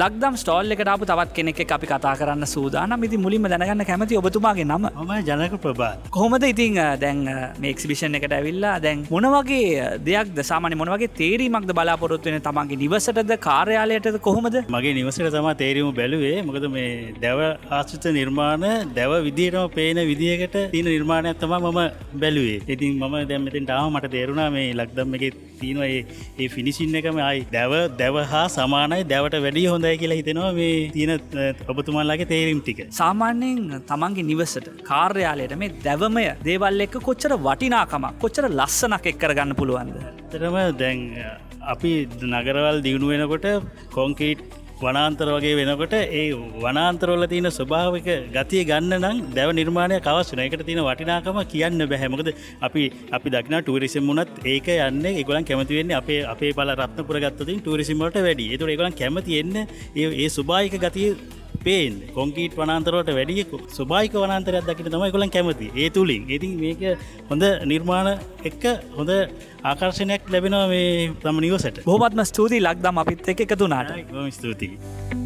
ලක්දම් stall එකට ආපු තවත් කෙනෙක් එක්ක අපි කතා කරන්න සූදානම්. ඉතින් මුලින්ම දැනගන්න කැමති ඔබතුමාගේ නම. මම ජනක ප්‍රභාත්. කොහොමද ඉතින් දැන් මේ එක්සිබිෂන් එකට ඇවිල්ලා දැන් මොන වගේ දෙයක්ද සාමාන්‍ය මොන වගේ තේරීමක්ද බලාපොරොත්තු වෙන්නේ තමන්ගේ නිවසටද කාර්යාලයටද කොහොමද? මගේ නිවසට තමයි තේරීම බැලුවේ. මොකද මේ දැව ආශ්‍රිත නිර්මාණ දැව විදියටම පේන විදියකට තියෙන නිර්මාණයක් තමයි මම බැලුවේ. ඉතින් මම දැන් මෙතෙන්ට ආවම මට තේරුණා මේ ලක්දම් එකේ තියෙන ඒ ෆිනිෂින් එකම ආයි දැව හා සමානයි දැවට වැඩිය හොඳයි කියලා හිතෙනවා මේ තියෙන ඔබතුමාලාගේ තේරීම් ටික. සාමාන්‍යයෙන් තමන්ගේ නිවසට කාර්යාලයට මේ දැවමය දේවල් එක්ක කොච්චර වටිනාකමක් කොච්චර ලස්සනක් එක් කරගන්න පුළුවන්ද? ඇත්තටම දැන් අපි නගරවල් දියුණු වෙනකොට කොන්ක්‍රීට් වනාන්තර වගේ වෙනකොට ඒ වනාන්තරවල තියෙන ස්වභාවික ගතිය ගන්න නම් දැව නිර්මාණයක් අවශ්‍ය නැහැ. ඒකට තියෙන වටිනාකම කියන්න බෑ. මොකද අපි දකින ටූරිසම් වුණත් ඒක යන්නේ ඒගොල්ලන් කැමති වෙන්නේ අපේ බල රත්නපුර ගත්තොත් ටූරිසම් වලට වැඩි. ඒතකොට ඒගොල්ලන් කැමති එන්නේ ඒ ස්වභාවික ගතිය පේන්න. කොන්ක්‍රීට් වනාන්තරවලට වැඩි ස්වභාවික වනාන්තරයක් දකින්න තමයි ඒගොල්ලන් කැමති. ඒ තුලින් ඉතින් මේක හොඳ නිර්මාණ එක්ක හොඳ ආකර්ෂණයක් ලැබෙනවා මේ තම නිවසට. බොහොමත්ම ස්තුතියි ලක්දම් අපිත් එක්ක එකතු වුණාට. බොහොම ස්තුතියි.